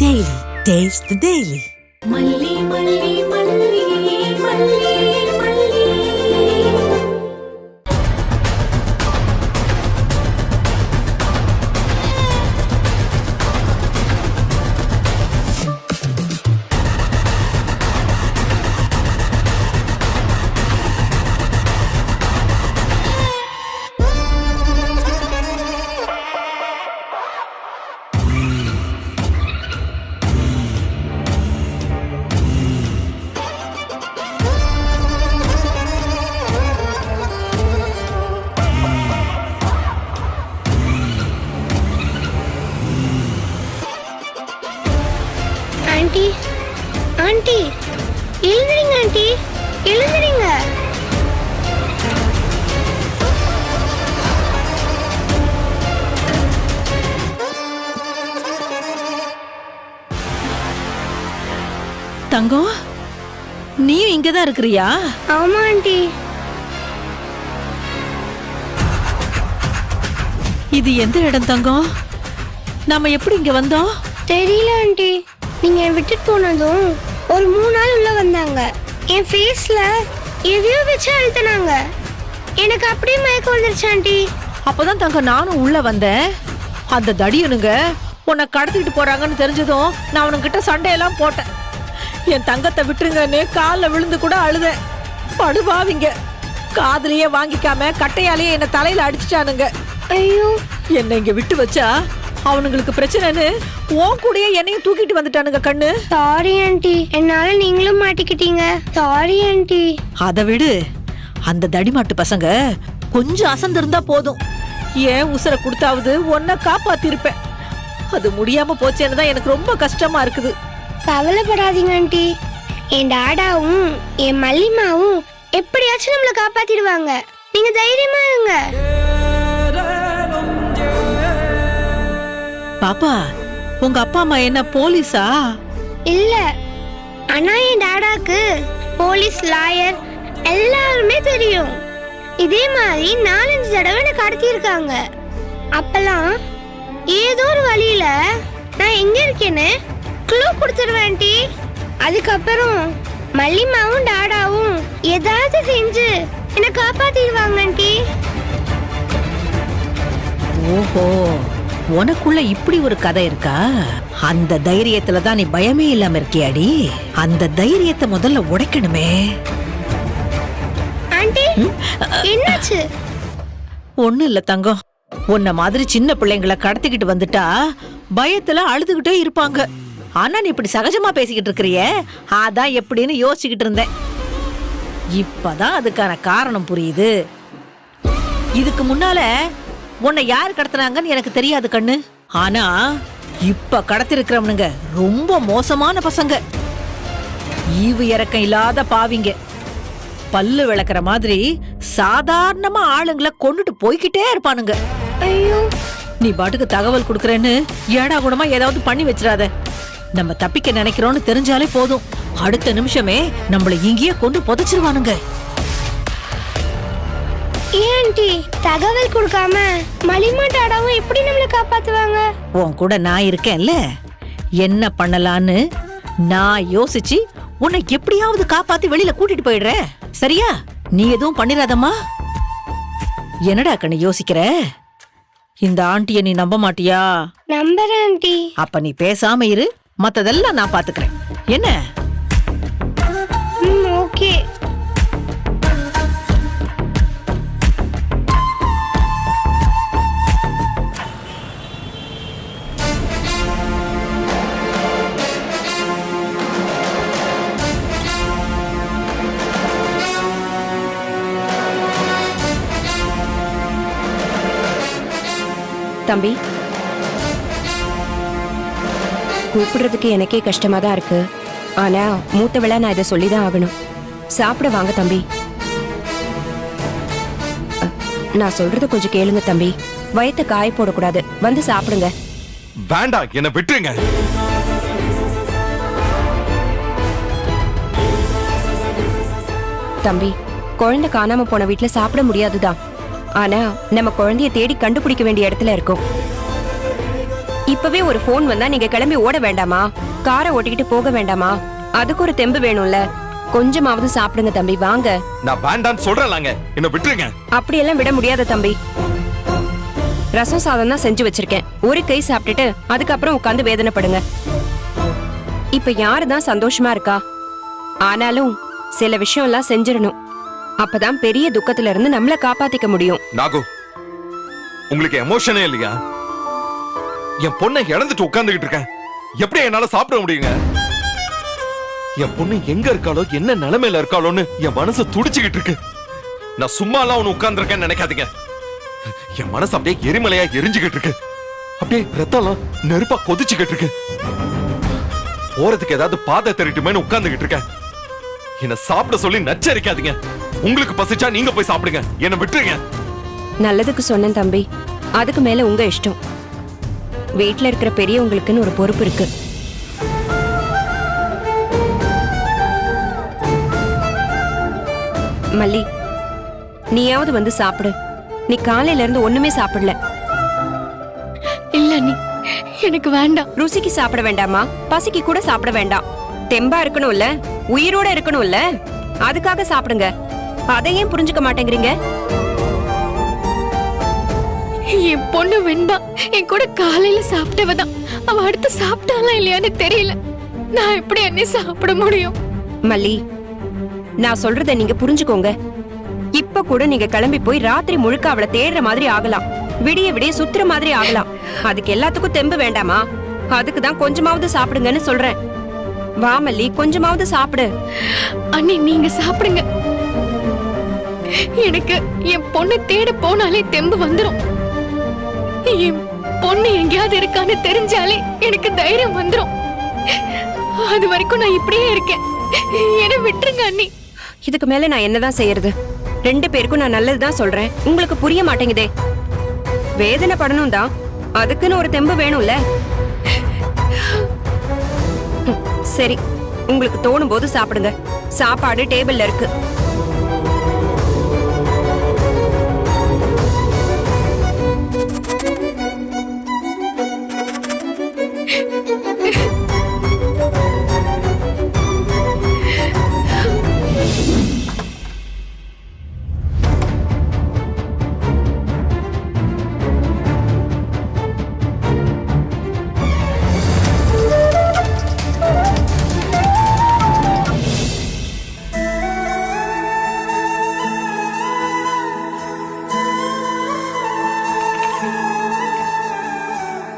Daily. Taste the Daily. மல்லி Malli Malli Malli Malli. Aunty aunty எழுந்துறீங்க aunty எழுந்துறீங்க. தங்கம், நீயும் இங்கதான் இருக்கிறியா? ஆமா ஆண்டி. இது எந்த இடம் தங்கம்? நாம எப்படி இங்க வந்தோம்? தெரியல ஆண்டி. நீங்க விட்டுட்டு போனதும் ஒரு 3 நாள் உள்ள வந்தாங்க. என் ஃபேஸ்ல எதையோ வச்சு அழுத்தினாங்க. எனக்கு அப்படியே மயக்கம் வந்துருச்சு ஆண்டி. அப்பதான் தங்கம் நானும் உள்ள வந்தேன். அந்த தடியனுங்க உன்னை கடத்திட்டு போறாங்கன்னு தெரிஞ்சதும் நான் அவனுங்கிட்ட சண்டையெல்லாம் போட்டேன். என் தங்கத்தை விட்டுருங்கன்னு காலில் விழுந்து கூட அழுதேன். படுபாவிங்க காதுலயே வாங்கிக்காம கட்டையாலேயே என்ன தலையில அடிச்சுட்டானுங்க. ஐயோ, என்னை இங்க விட்டு வச்சா அவனுங்களுக்கு பிரச்சனைன்னு உன் கூடயே என்னையும் தூக்கிட்டு வந்துட்டானுங்க கண்ணு. சாரி ஆண்டி, என்னால நீங்களும் மாட்டிக்கிட்டீங்க. Sorry aunty. அதை விடு. அந்த தடிமாட்டு பசங்க கொஞ்சம் அசந்திருந்தா போதும், ஏன் உசுரை கொடுத்தாவது உன்னை காப்பாத்திருப்பேன். அது முடியாம போச்சேன்னு தான் எனக்கு ரொம்ப கஷ்டமா இருக்குது. கவலைப்படாதீங்க ஆண்டி. என் டாடாவும் என் மல்லிமாவும் எப்படியாச்சும் நம்மளை காப்பாத்திடுவாங்க. நீங்க தைரியமா இருங்க. பாப்பா, உங்க அப்பா அம்மா என்ன போலீஸா? இல்ல, ஆனா என் டாடாக்கு போலீஸ், லாயர் எல்லாருமே தெரியும். இதே மாதிரி 4-5 தடவை எனக்கு கடத்தியிருக்காங்க. அப்பெல்லாம் ஏதோ ஒரு வழியில நான் எங்க இருக்கேன்னு க்ளூ கொடுத்துருவேன் ஆண்டி. அதுக்கப்புறம் மல்லிமாவும் டாடாவும் ஏதாவது செஞ்சு என்னை காப்பாத்திடுவாங்க ஆண்டி. ஓஹோ, உனக்குள்ள இப்படி ஒரு கதை இருக்கா? அந்த தைரியத்துல தான் நீ பயமே இல்லாம இருக்கியாடி. அந்த தைரியத்தை முதல்ல உடைக்கணுமே. ஆண்டி, என்னாச்சு? ஒண்ணு இல்ல தங்கம், உன்ன மாதிரி சின்ன பிள்ளைங்களை கடத்திக்கிட்டு வந்துட்டா பயத்துல அழுதுகிட்டே இருப்பாங்க. ஆனா நீ இப்படி சகஜமா பேசிக்கிட்டு இருக்கிறியே, அதான் எப்படின்னு யோசிச்சுக்கிட்டு இருந்தேன். இப்பதான் அதுக்கான காரணம் புரியுது. இதுக்கு முன்னால உன்னை யார் கடத்தினாங்கன்னு எனக்கு தெரியாது கண்ணு. ஆனா இப்ப கடத்திருக்கிறவனுங்க ரொம்ப மோசமான பசங்க. ஈவு இறக்கம் இல்லாத பாவிங்க. பல்லு விளக்குற மாதிரி சாதாரணமா ஆளுங்களை கொண்டுட்டு போய்கிட்டே இருப்பானுங்க. ஐயோ, நீ பாட்டுக்கு தகவல் கொடுக்கறேன்னு ஏடா கூடமா ஏதாவது பண்ணி வச்சிடாத. நம்ம தப்பிக்க நினைக்கிறோம்னு தெரிஞ்சாலே போதும், அடுத்த நிமிஷமே நம்மள இங்கேயே கொண்டு புதைச்சிருவானுங்க. ஏன் ஆண்டி தகவல் கொடுக்காம மலிமா டாடாவும் எப்படி நம்மளை காப்பாத்துவாங்க? உன் கூட நான் இருக்கேன்ல, என்ன பண்ணலான்னு நான் யோசிச்சு உன்னை எப்படியாவது காப்பாத்தி வெளியில கூட்டிட்டு போயிடுறேன். சரியா? நீ எதுவும் பண்ணிராதம்மா. என்னடா கண்ணு யோசிக்கிற? இந்த ஆண்டிய நீ நம்ப மாட்டியா? நம்புறேன் ஆண்டி. அப்ப நீ பேசாம இரு, மத்ததெல்லாம் நான் பாத்துக்கிறேன். என்ன? ஓகே. தம்பி, கூப்பிடுறதுக்கு எனக்கே கஷ்டமா தான் இருக்கு. ஆனா மூத்தவளா நான் இதை சொல்லிதான் ஆகணும். சாப்பிட வாங்க தம்பி. நான் சொல்றது கொஞ்சம் கேளுங்க தம்பி. வயத்தை காய போடக்கூடாது, வந்து சாப்பிடுங்க. வேண்டாம், என்ன விட்டுருங்க. தம்பி, குழந்தை காணாம போன வீட்டுல சாப்பிட முடியாதுதான். ஆனா நம்ம குழந்தைய தேடி கண்டுபிடிக்க வேண்டிய இடத்துல இருக்கோம். இப்பவே ஒரு போன் வந்தா நீங்க கிளம்பி ஓட வேண்டாமா? காரை ஓட்டிக்கிட்டு போக வேண்டாமா? அதுக்கு ஒரு தெம்பு வேணும்ல. கொஞ்சமாவது சாப்பிடுங்க தம்பி, வாங்க. நான் வேண்டான்னு சொல்றேன்லாங்க, என்ன விட்டுருங்க. அப்படியெல்லாம் விட முடியாத தம்பி. ரசம் சாதம் தான் செஞ்சு வச்சிருக்கேன். ஒரு கை சாப்பிட்டுட்டு அதுக்கப்புறம் உட்கார்ந்து வேதனைப்படுங்க. இப்ப யாருதான் சந்தோஷமா இருக்கா? ஆனாலும் சில விஷயம் எல்லாம் செஞ்சிடணும். அப்பதான் பெரிய துக்கத்துல இருந்து நம்மள காப்பாத்திக்க முடியும். நாகு, உங்களுக்கு எமோஷனே இல்லையா? என் பொண்ணை இழந்துட்டு உட்கார்ந்துகிட்டு இருக்கேன். எப்படி என்னால சாப்பிட முடியுங்க? என் பொண்ணு எங்க இருக்காளோ, என்ன நிலைமையில இருக்காளோன்னு என் மனசு துடிச்சுக்கிட்டு இருக்கு. நான் சும்மா எல்லாம் ஒண்ணு உட்கார்ந்துருக்கேன்னு நினைக்காதீங்க. என் மனசு அப்படியே எரிமலையா எரிஞ்சுக்கிட்டு இருக்கு. அப்படியே ரத்தம்லாம் நெருப்பா கொதிச்சுக்கிட்டு இருக்கு. போறதுக்கு ஏதாவது பாதை தெரிட்டுமேன்னு உட்கார்ந்துகிட்டு இருக்கேன். என்ன சாப்பிட சொல்லி நச்சரிக்காதீங்க. உங்களுக்கு பசிச்சா நீங்க போய் சாப்பிடுங்க, என்ன விட்டுருங்க. நல்லதுக்கு சொன்னேன் தம்பி. அதுக்கு மேல உங்க இஷ்டம். வீட்ல இருக்கிற பெரியவங்களுக்குன்னு ஒரு பொறுப்பு இருக்கு. மல்லி, நீயாவது வந்து சாப்பிடு. நீ காலையில இருந்து ஒண்ணுமே சாப்பிடல. இல்ல நீ எனக்கு வேண்டாம். ருசிக்கு சாப்பிட வேண்டாமா? பசிக்கு கூட சாப்பிட வேண்டாம். தெம்பா இருக்கணும்ல, உயிரோட இருக்கணும்ல, அதுக்காக சாப்பிடுங்க. அதை ஏன் புரிஞ்சுக்க மாட்டேங்கிறீங்க? என் பொண்ணு வெண்பா என் கூட காலையில சாப்பிட்டவதான். அவ அடுத்து சாப்பிட்டாளா இல்லையான்னு தெரியல. நான் எப்படி அன்னே சாப்பிட முடியும்? மல்லி, நான் சொல்றத நீங்க புரிஞ்சுக்கோங்க. இப்ப கூட நீங்க கிளம்பி போய் ராத்திரி முழுக்க அவளை தேடுற மாதிரி ஆகலாம். விடிய விடிய சுத்துற மாதிரி ஆகலாம். அதுக்கு எல்லாத்துக்கும் தெம்பு வேண்டாமா? அதுக்கு தான் கொஞ்சமாவது சாப்பிடுங்கன்னு சொல்றேன். வா மல்லி, கொஞ்சமாவது சாப்பிடு. அண்ணி நீங்க சாப்பிடுங்க. எனக்கு என் பொண்ணு தேட போனாலே தெம்பு வந்துரும். என் பொண்ணு எங்கேயாவது இருக்கான்னு தெரிஞ்சாலே எனக்கு தைரியம் வந்துரும். அது வரைக்கும் நான் இப்படியே இருக்கேன். என்ன விட்டுருங்க அண்ணி. இதுக்கு மேல நான் என்னதான் செய்யறது? ரெண்டு பேருக்கும் நான் நல்லதுதான் சொல்றேன். உங்களுக்கு புரிய மாட்டேங்குதே. வேதனை படணும் தான், அதுக்குன்னு ஒரு தெம்பு வேணும்ல. சரி, உங்களுக்கு தோணும் போது சாப்பிடுங்க. சாப்பாடு டேபிள்ல இருக்கு.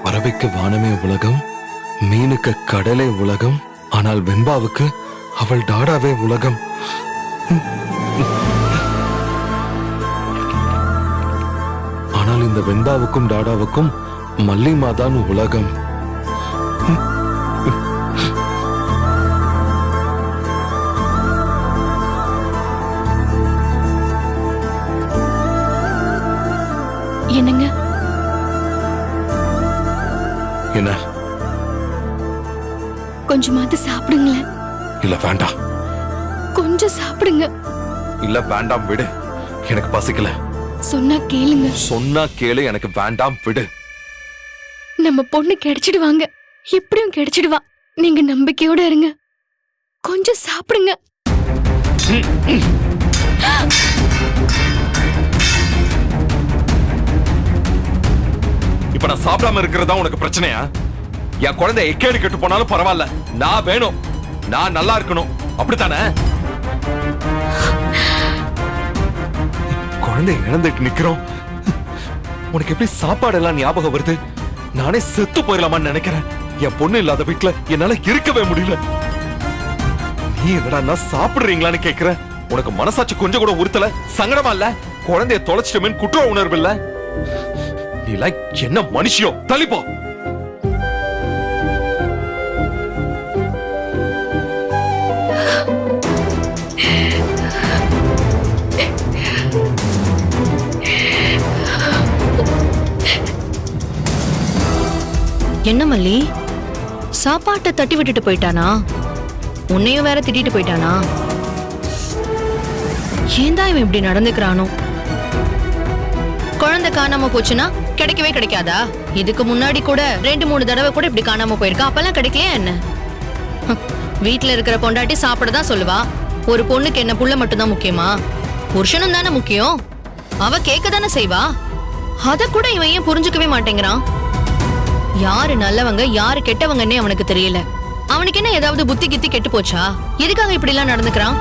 பறவைக்கு வானமே உலகம், மீனுக்கு கடலே உலகம், ஆனால் வெண்பாவுக்கு அவள் டாடாவே உலகம். ஆனால் இந்த வெண்பாவுக்கும் டாடாவுக்கும் மல்லிமா தான் உலகம். என்னங்க? என்ன? கொஞ்சமாவது சாப்பிடுங்களேன். இல்ல வேண்டாம். கொஞ்சம் சாப்பிடுங்க. இல்ல வேண்டாம், விடு. எனக்கு பசிக்கல. சொன்னா கேளுங்க. சொன்னா கேளு, எனக்கு வேண்டாம், விடு. நம்ம பொண்ணு கிடைச்சிடுவாங்க. எப்படியும் கிடைச்சிடுவா. நீங்க நம்பிக்கையோட இருங்க. கொஞ்சம் சாப்பிடுங்க. இப்ப நான் சாப்பிடாம இருக்கிறதா உனக்கு பிரச்சனையா? என் குழந்தை எக்கேடு கெட்டு போனாலும் பரவாயில்ல, நான் வேணும், நான் நல்லா இருக்கணும், அப்படித்தானே? குழந்தை இழந்துட்டு நிக்கிறோம். உனக்கு எப்படி சாப்பாடு எல்லாம் ஞாபகம் வருது? நானே செத்து போயிடலாமான்னு நினைக்கிறேன். என் பொண்ணு இல்லாத வீட்டுல என்னால இருக்கவே முடியல. நீ என்னடா நான் சாப்பிடுறீங்களான்னு கேக்குற? உனக்கு மனசாட்சி கொஞ்சம் கூட உறுத்தல? சங்கடமா இல்ல? குழந்தைய தொலைச்சிட்டோமேன்னு குற்ற உணர்வு இல்ல? நீ என்ன மனுஷியோ? தள்ளிப்போ. என்ன மல்லி, சாப்பாட்டை தட்டி விட்டுட்டு போயிட்டானா? உன்னையும் வேற திட்டிட்டு போயிட்டானா? ஏன் தான் இவன் இப்படி நடந்துக்கிறானோ? குழந்தை காணாம போச்சுன்னா கிடைக்கவே கிடைக்காதா? இதுக்கு முன்னாடி கூட 2-3 தடவை கூட இப்படி காணாம போயிருக்கா. அப்பெல்லாம் கிடைக்கலையா என்ன? வீட்டுல இருக்கிற பொண்டாட்டி சாப்பிட தான் சொல்லுவா. ஒரு பொண்ணுக்கு என்ன புள்ள மட்டும் தான் முக்கியமா? புருஷனும் தானே முக்கியம். அவ கேட்க தானே செய்வா. அத கூட இவன் ஏன் புரிஞ்சுக்கவே மாட்டேங்கிறான்? யாரு நல்லவங்க யாரு கெட்டவங்கன்னே அவனுக்கு தெரியல. அவனுக்கு என்ன ஏதாவது புத்தி கித்தி கெட்டு போச்சா? எதுக்காக இப்படி எல்லாம் நடந்துக்கிறான்?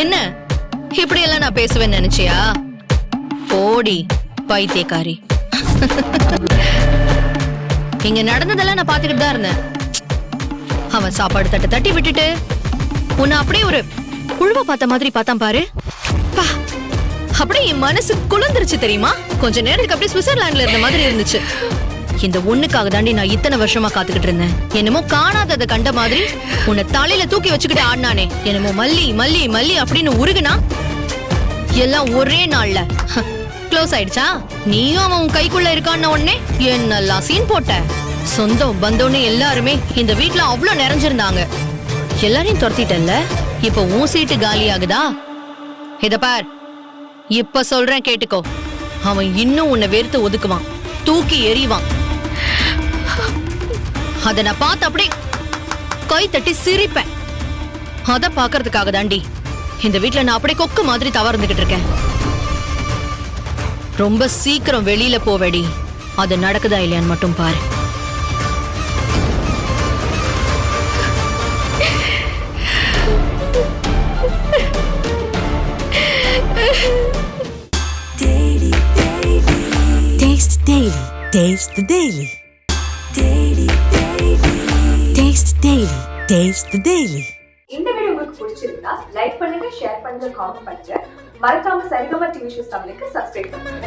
என்ன இப்படி எல்லாம் நான் பேசுவேன்னு நினைச்சியா? போடி பைத்தியக்காரி. இங்க நடந்ததெல்லாம் நான் பாத்துக்கிட்டு தான் இருந்தேன். அவன் சாப்பாடு தட்டை தட்டி விட்டுட்டு உன்னை அப்படியே ஒரு புழுவ பார்த்த மாதிரி பார்த்தான் பாரு. பா, அப்படியே என் மனசு குளிர்ந்துருச்சு தெரியுமா? கொஞ்ச நேரத்துக்கு அப்படியே சுவிட்சர்லாந்துல இருந்த மாதிரி இருந்துச்சு. இந்த ஒண்ணுக்காக தாண்டி நான் இத்தனை வருஷமா காத்துக்கிட்டு இருந்தேன். என்னமோ காணாததை கண்ட மாதிரி உன்னை தலையில தூக்கி வச்சுக்கிட்டு ஆடினானே. என்னமோ மல்லி மல்லி மல்லி அப்படின்னு உருகுனா எல்லாம் ஒரே நாள்ல க்ளோஸ் ஆயிடுச்சா? நீயும் அவன் உன் கைக்குள்ள இருக்கான்னு உடனே என்னெல்லாம் சீன் போட்ட. சொந்தம் பந்தம்னு எல்லாருமே இந்த வீட்டுல அவ்வளவு நிறைஞ்சிருந்தாங்க. எல்லாரையும் துரத்திட்டல்ல. இப்ப உன் சீட்டு காலி ஆகுதா? இத பார், இப்ப சொல்றேன் கேட்டுக்கோ. அவன் இன்னும் உன்னை வெறுத்து ஒதுக்குவான், தூக்கி எறிவான். அத நான் பார்த்து அப்படியே கை தட்டி சிரிப்பேன். அத பாக்குறதுக்காக தாண்டி இந்த வீட்டுல நான் அப்படியே கொக்கு மாதிரி தவறுந்துகிட்டு இருக்கேன். ரொம்ப சீக்கிரம் வெளியில போவேடி. அது நடக்குதா இல்லையான்னு மட்டும் பாரு. Taste Daily. Taste the Daily. Taste Daily. Taste the Daily. இந்த வீடியோ உங்களுக்கு பிடிச்சிருந்தா லைக் பண்ணுங்க, ஷேர் பண்ணுங்க, காமெண்ட் பண்ணுங்க. மறக்காம சரிகமா டிவி ஷோஸ் தமிழுக்கு சப்ஸ்கிரைப் பண்ணுங்க.